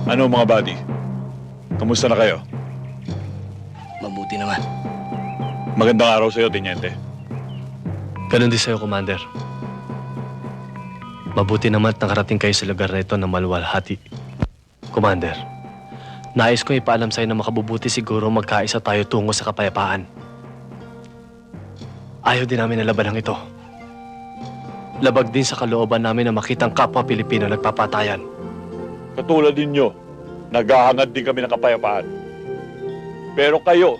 Ano mga buddy? Kamusta na kayo? Mabuti naman. Magandang araw sa'yo, Teniente. Ganon din sa'yo, Commander. Mabuti naman at nakarating kayo sa lugar na ito na maluwalhati. Commander, nais ko ipaalam sa'yo na makabubuti siguro magkaisa tayo tungo sa kapayapaan. Ayaw din namin na labanang ito. Labag din sa kalooban namin na makitang kapwa Pilipino nagpapatayan. Katulad ninyo, naghahangad din kami ng kapayapaan. Pero kayo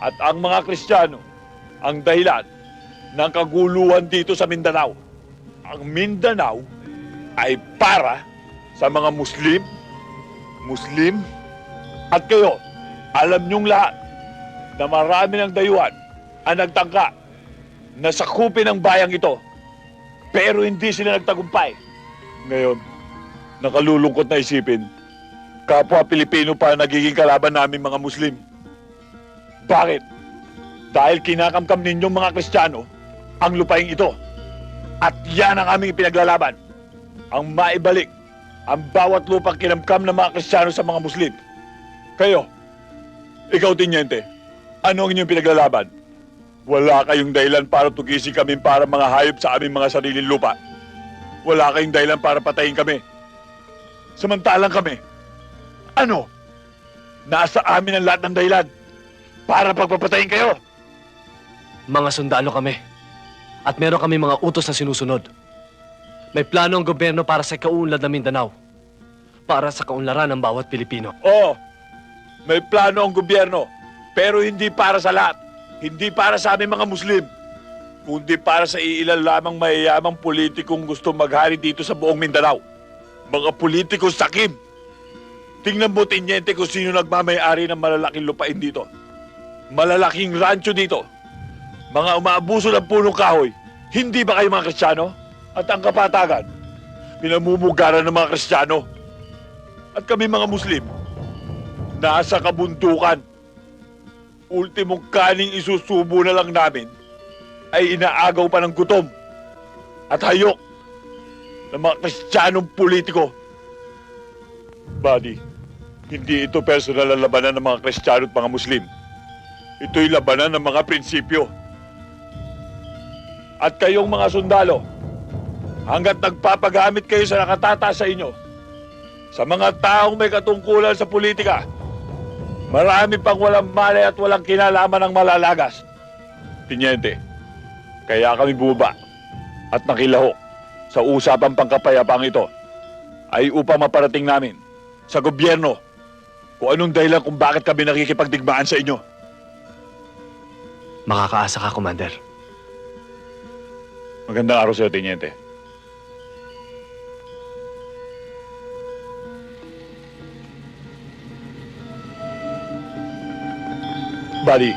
at ang mga Kristiyano ang dahilan ng kaguluhan dito sa Mindanao. Ang Mindanao ay para sa mga Muslim, at kayo, alam niyong lahat na marami ng dayuhan ang nagtangka na sakupin ang bayang ito, pero hindi sila nagtagumpay. Ngayon, nakalulungkot na isipin, kapwa Pilipino pa nagiging kalaban namin mga Muslim. Bakit? Dahil kinakamkam ninyong mga Kristiyano ang lupaing ito. At yan ang aming ipinaglalaban. Ang maibalik ang bawat lupang kinamkam ng mga Kristiyano sa mga Muslim. Kayo, ikaw, Teniente, ano ang inyong pinaglalaban? Wala kayong dahilan para tugisin kami para mga hayop sa aming mga sariling lupa. Wala kayong dahilan para patayin kami. Samantalang kami, ano? Nasa amin ang lahat ng dahilan para pagpapatayin kayo. Mga sundalo kami. At meron kami mga utos na sinusunod. May plano ang gobyerno para sa kaunlad ng Mindanao. Para sa kaunlaran ng bawat Pilipino. Oo, may plano ang gobyerno, pero hindi para sa lahat. Hindi para sa aming mga Muslim, kundi para sa iilan lamang mayayamang politikong gusto maghari dito sa buong Mindanao. Mga politikong sakim. Tingnan mo, Teniente, kung sino nagmamayari ng malalaking lupain dito. Malalaking rancho dito. Mga umaabuso ng punong kahoy. Hindi ba kayo mga Kristiyano? At ang kapatagan, pinamumugaran ng mga Kristiyano. At kami mga Muslim, nasa kabundukan. Ultimong kaning isusubo na lang namin ay inaagaw pa ng gutom at hayok ng mga Kristiyanong politiko. Buddy, hindi ito personal na labanan ng mga Kristiyano at mga Muslim. Ito'y labanan ng mga prinsipyo. At kayong mga sundalo, hanggat nagpapagamit kayo sa nakatataas sa inyo, sa mga taong may katungkulan sa politika, marami pang walang malay at walang kinalaman ng malalagas. Teniente, kaya kami bumaba at nakilahok sa usapang pangkapayapang ito ay upang maparating namin sa gobyerno kung anong dahilan kung bakit kami nakikipagdigmaan sa inyo. Makakaasa ka, Commander. Magandang araw sa'yo, Teniente. Buddy,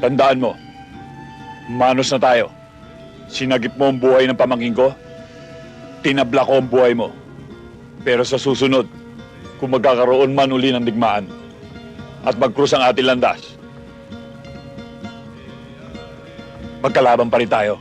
tandaan mo, manos na tayo. Sinagip mo ang buhay ng pamangkin ko, tinabla ko ang buhay mo. Pero sa susunod, kung magkakaroon man uli ng digmaan at magkrus ang ating landas, magkalaban pa rin tayo.